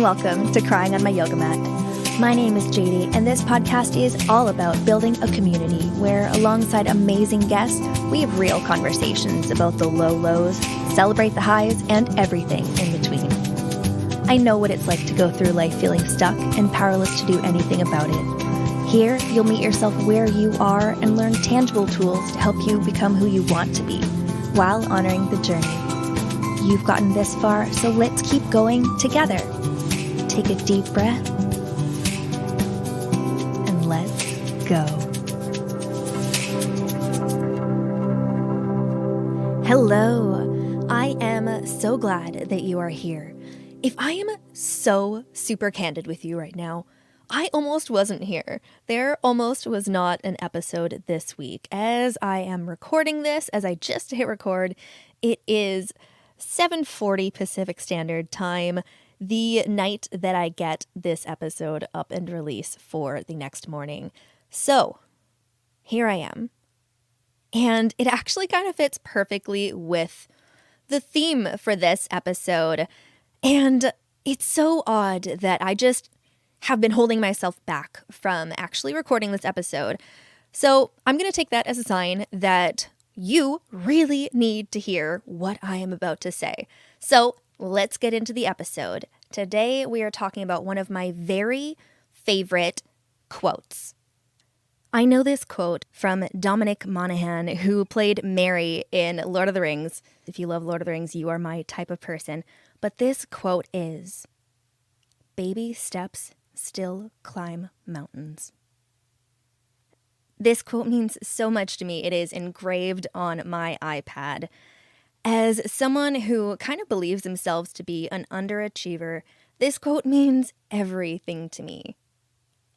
and welcome to Crying on My Yoga Mat. My name is JD, and this podcast is all about building a community where, alongside amazing guests, we have real conversations about the low lows, celebrate the highs, and everything in between. I know what it's like to go through life feeling stuck and powerless to do anything about it. Here, you'll meet yourself where you are and learn tangible tools to help you become who you want to be, while honoring the journey. You've gotten this far, so let's keep going together. Take a deep breath, and let's go. Hello, I am so glad that you are here. If I am so super candid with you right now, I almost wasn't here. There almost was not an episode this week. As I am recording this, as I just hit record, it is 7:40 Pacific Standard Time, the night that I get this episode up and release for the next morning. So, here I am. And it actually kind of fits perfectly with the theme for this episode. And it's so odd that I just have been holding myself back from actually recording this episode. So I'm going to take that as a sign that you really need to hear what I am about to say. So let's get into the episode. Today we are talking about one of my very favorite quotes. I know this quote from Dominic Monaghan, who played Merry in Lord of the Rings. If you love Lord of the Rings, you are my type of person. But this quote is, "Baby steps still climb mountains." This quote means so much to me. It is engraved on my iPad. As someone who kind of believes themselves to be an underachiever, this quote means everything to me.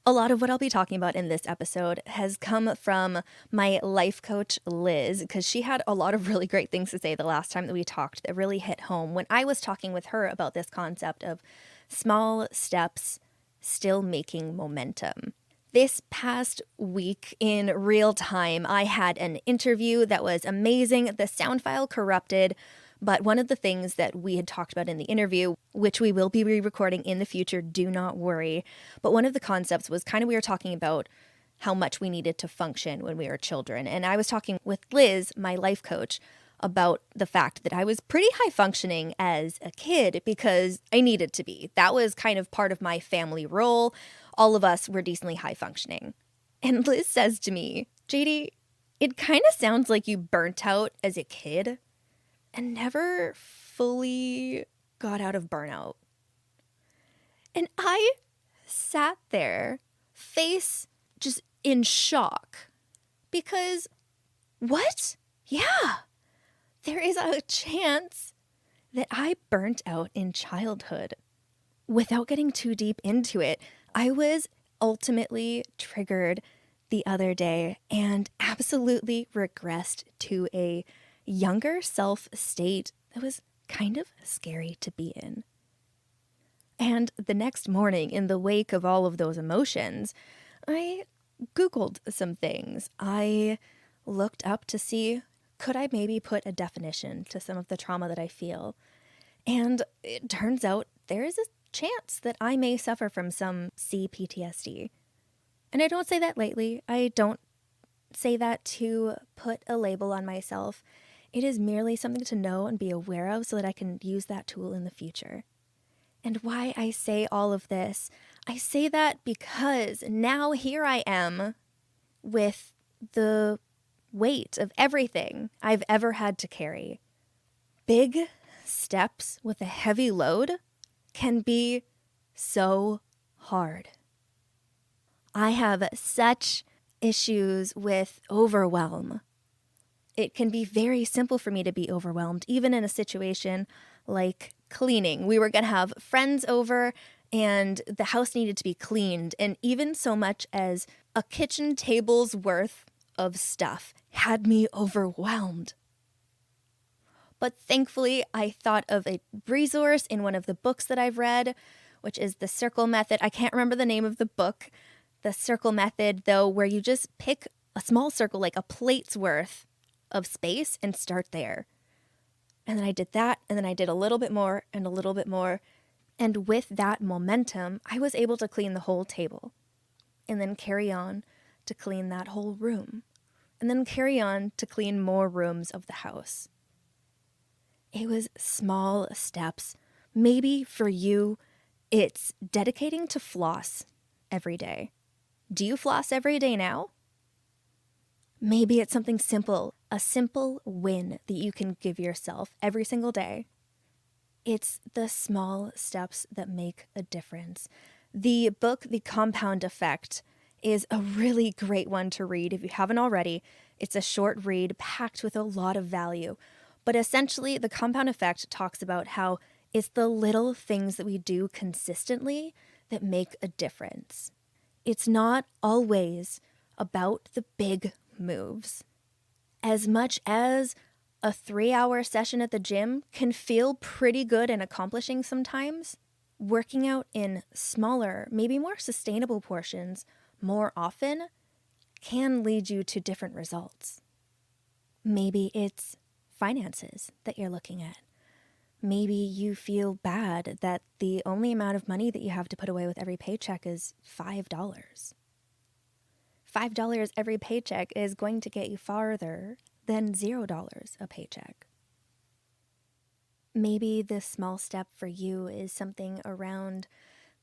A lot of what I'll be talking about in this episode has come from my life coach, Liz, because she had a lot of really great things to say the last time that we talked that really hit home when I was talking with her about this concept of small steps still making momentum. This past week in real time, I had an interview that was amazing. The sound file corrupted, but one of the things that we had talked about in the interview, which we will be re-recording in the future, do not worry, but one of the concepts was we were talking about how much we needed to function when we were children. And I was talking with Liz, my life coach, about the fact that I was pretty high functioning as a kid because I needed to be. That was kind of part of my family role. All of us were decently high functioning. And Liz says to me, "JD, it kind of sounds like you burnt out as a kid and never fully got out of burnout." And I sat there, face just in shock, because what? Yeah, there is a chance that I burnt out in childhood. Without getting too deep into it, I was ultimately triggered the other day and absolutely regressed to a younger self state that was kind of scary to be in. And the next morning, in the wake of all of those emotions, I Googled some things. I looked up to see, could I maybe put a definition to some of the trauma that I feel? And it turns out there is a chance that I may suffer from some CPTSD. And I don't say that lightly. I don't say that to put a label on myself. It is merely something to know and be aware of so that I can use that tool in the future. And why I say all of this, I say that because now here I am with the weight of everything I've ever had to carry. Big steps with a heavy load can be so hard. I have such issues with overwhelm. It can be very simple for me to be overwhelmed, even in a situation like cleaning. We were going to have friends over and the house needed to be cleaned, and even so much as a kitchen table's worth of stuff had me overwhelmed. But thankfully, I thought of a resource in one of the books that I've read, which is the Circle Method. I can't remember the name of the book. The Circle Method, though, where you just pick a small circle, like a plate's worth of space, and start there. And then I did that, and then I did a little bit more and a little bit more. And with that momentum, I was able to clean the whole table and then carry on to clean that whole room and then carry on to clean more rooms of the house. It was small steps. Maybe for you, it's dedicating to floss every day. Do you floss every day now? Maybe it's something simple, a simple win that you can give yourself every single day. It's the small steps that make a difference. The book, The Compound Effect, is a really great one to read if you haven't already. It's a short read packed with a lot of value. But essentially, The Compound Effect talks about how it's the little things that we do consistently that make a difference. It's not always about the big moves. As much as a 3-hour session at the gym can feel pretty good and accomplishing sometimes, working out in smaller, maybe more sustainable portions more often can lead you to different results. Maybe it's finances that you're looking at. Maybe you feel bad that the only amount of money that you have to put away with every paycheck is $5. $5 every paycheck is going to get you farther than $0 a paycheck. Maybe the small step for you is something around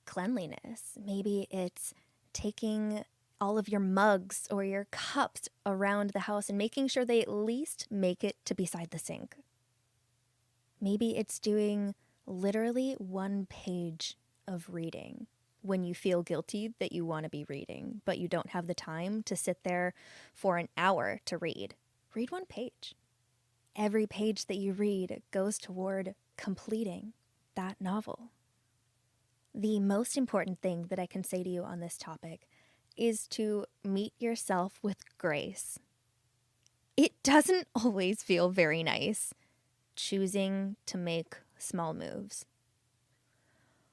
cleanliness. Maybe it's taking all of your mugs or your cups around the house and making sure they at least make it to beside the sink. Maybe it's doing literally 1 page of reading when you feel guilty that you want to be reading, but you don't have the time to sit there for an hour to read. Read 1 page. Every page that you read goes toward completing that novel. The most important thing that I can say to you on this topic is to meet yourself with grace. It doesn't always feel very nice choosing to make small moves.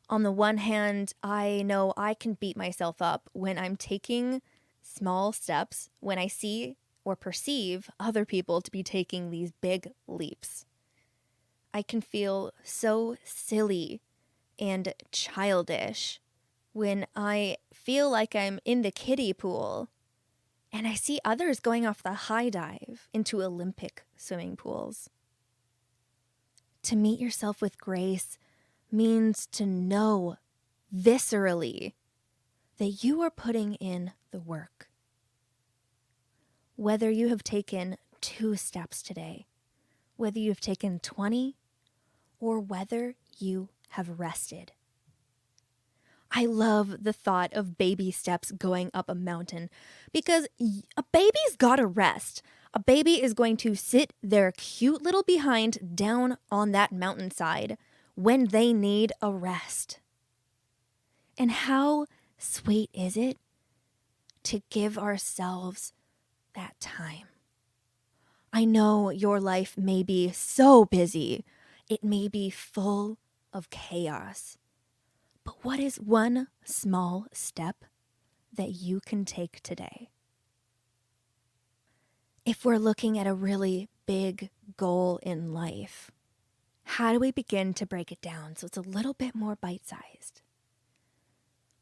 On the one hand, I know I can beat myself up when I'm taking small steps, when I see or perceive other people to be taking these big leaps. I can feel so silly and childish when I feel like I'm in the kiddie pool and I see others going off the high dive into Olympic swimming pools. To meet yourself with grace means to know viscerally that you are putting in the work. Whether you have taken 2 steps today, whether you have taken 20, or whether you have rested. I love the thought of baby steps going up a mountain because a baby's gotta rest. A baby is going to sit their cute little behind down on that mountainside when they need a rest. And how sweet is it to give ourselves that time? I know your life may be so busy. It may be full of chaos. But what is 1 small step that you can take today? If we're looking at a really big goal in life, how do we begin to break it down so it's a little bit more bite-sized?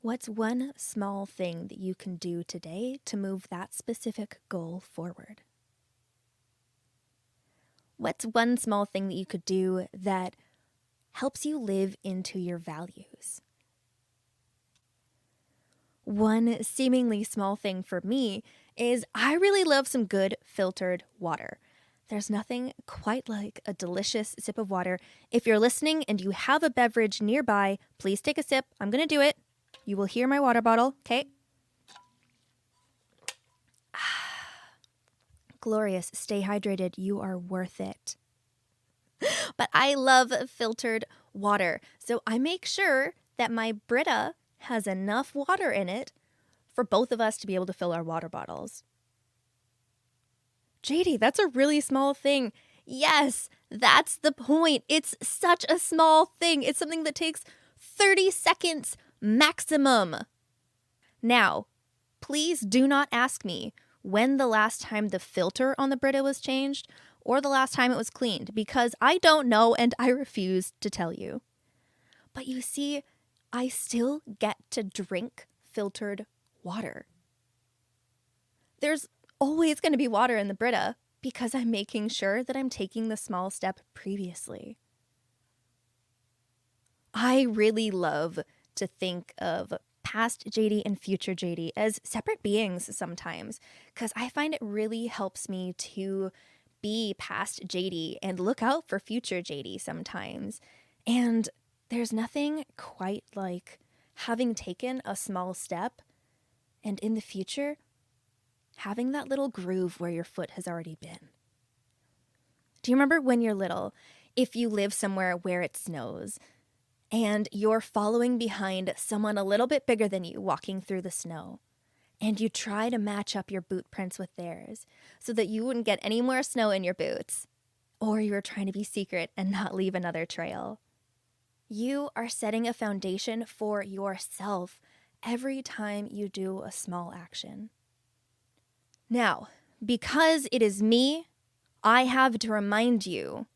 What's 1 small thing that you can do today to move that specific goal forward? What's 1 small thing that you could do that helps you live into your values? One seemingly small thing for me is I really love some good filtered water. There's nothing quite like a delicious sip of water. If you're listening and you have a beverage nearby, please take a sip. I'm going to do it. You will hear my water bottle, okay? Glorious. Stay hydrated. You are worth it. But I love filtered water. So I make sure that my Brita has enough water in it for both of us to be able to fill our water bottles. JD, that's a really small thing. Yes, that's the point. It's such a small thing. It's something that takes 30 seconds maximum. Now, please do not ask me when the last time the filter on the Brita was changed or the last time it was cleaned, because I don't know and I refuse to tell you. But you see, I still get to drink filtered water. There's always going to be water in the Brita because I'm making sure that I'm taking the small step previously. I really love to think of past JD and future JD as separate beings sometimes, because I find it really helps me to be past JD and look out for future JD sometimes. And there's nothing quite like having taken a small step and in the future having that little groove where your foot has already been. Do you remember when you're little, if you live somewhere where it snows and you're following behind someone a little bit bigger than you walking through the snow, and you try to match up your boot prints with theirs so that you wouldn't get any more snow in your boots, or you were trying to be secret and not leave another trail? You are setting a foundation for yourself every time you do a small action. Now, because it is me, I have to remind you,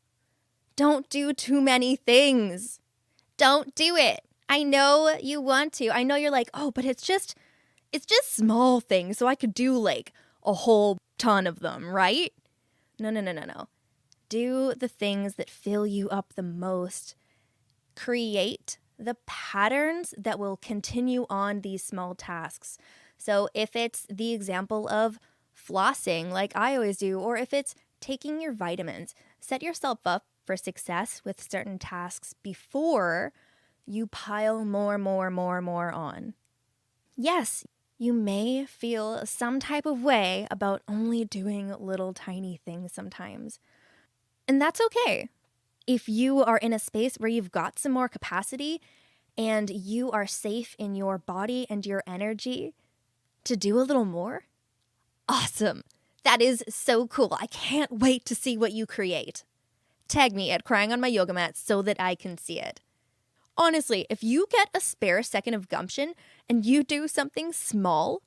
don't do too many things. Don't do it. I know you want to. I know you're like, oh, but it's just small things, so I could do like a whole ton of them, right? No. Do the things that fill you up the most. Create the patterns that will continue on these small tasks. So if it's the example of flossing, like I always do, or if it's taking your vitamins, set yourself up for success with certain tasks before you pile more on. Yes, you may feel some type of way about only doing little tiny things sometimes. And that's okay. If you are in a space where you've got some more capacity and you are safe in your body and your energy to do a little more, awesome. That is so cool. I can't wait to see what you create. Tag me at crying on my yoga mat so that I can see it. Honestly, if you get a spare second of gumption and you do something small,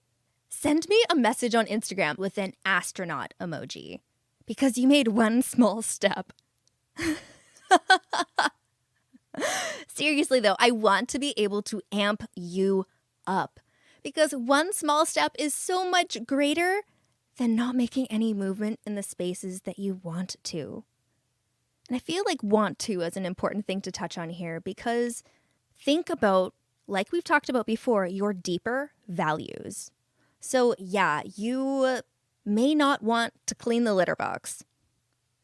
send me a message on Instagram with an astronaut emoji because you made one small step. Seriously though, I want to be able to amp you up because one small step is so much greater than not making any movement in the spaces that you want to. And I feel like want to is an important thing to touch on here because think about, like we've talked about before, your deeper values. So yeah, you may not want to clean the litter box.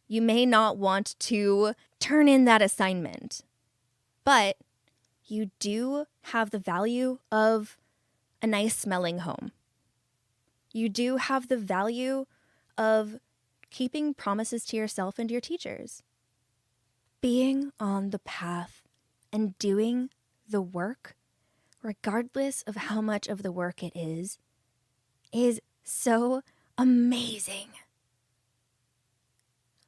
You may not want to turn in that assignment, but you do have the value of a nice smelling home. You do have the value of keeping promises to yourself and your teachers. Being on the path and doing the work, regardless of how much of the work it is so amazing.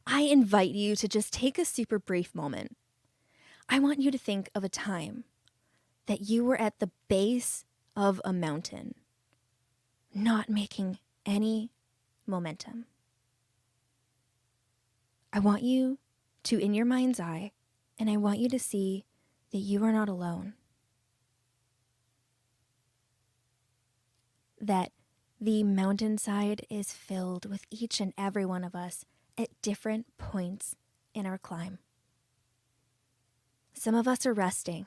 I invite you to just take a super brief moment. I want you to think of a time that you were at the base of a mountain, not making any momentum. I want you to, in your mind's eye, and I want you to see that you are not alone. That the mountainside is filled with each and every one of us at different points in our climb. Some of us are resting.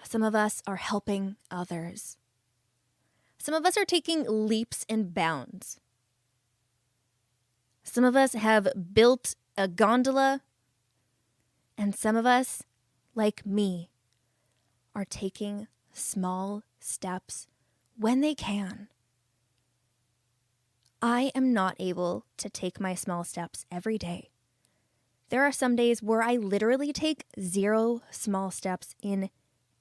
Some of us are helping others. Some of us are taking leaps and bounds. Some of us have built a gondola, and some of us, like me, are taking small steps when they can. I am not able to take my small steps every day. There are some days where I literally take 0 small steps in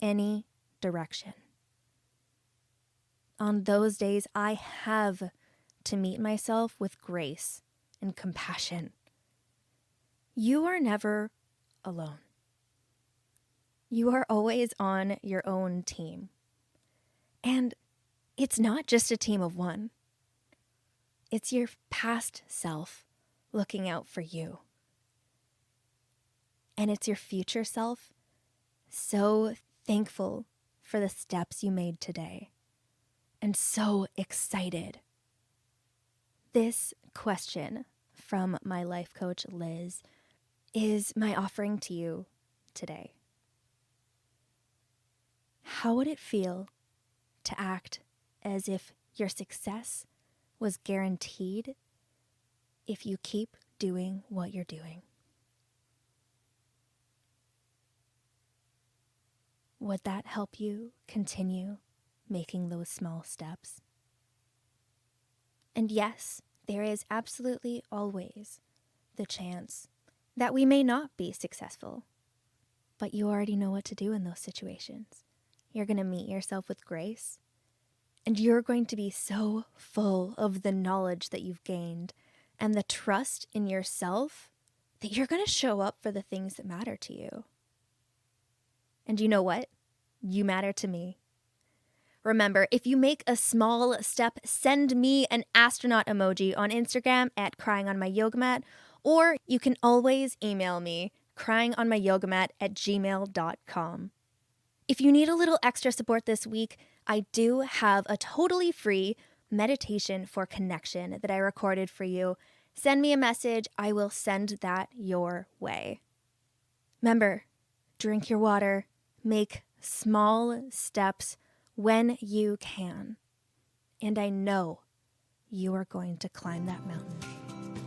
any direction. On those days, I have to meet myself with grace and compassion. You are never alone. You are always on your own team. And it's not just a team of one. It's your past self looking out for you. And it's your future self so thankful for the steps you made today, and so excited. This question from my life coach, Liz, is my offering to you today. How would it feel to act as if your success was guaranteed if you keep doing what you're doing? Would that help you continue making those small steps? And yes, there is absolutely always the chance that we may not be successful, but you already know what to do in those situations. You're going to meet yourself with grace, and you're going to be so full of the knowledge that you've gained and the trust in yourself that you're going to show up for the things that matter to you. And you know what? You matter to me. Remember, if you make a small step, send me an astronaut emoji on Instagram at cryingonmyyogamat, or you can always email me, cryingonmyyogamat@gmail.com. If you need a little extra support this week, I do have a totally free meditation for connection that I recorded for you. Send me a message. I will send that your way. Remember, drink your water, make small steps when you can. And I know you are going to climb that mountain.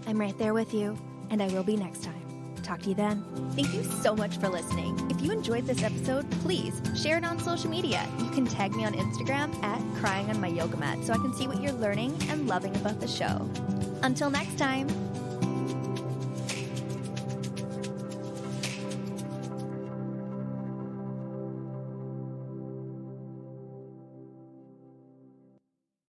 I'm right there with you, and I will be next time. Talk to you then. Thank you so much for listening. If you enjoyed this episode, please share it on social media. You can tag me on Instagram at cryingonmyyogamat so I can see what you're learning and loving about the show. Until next time.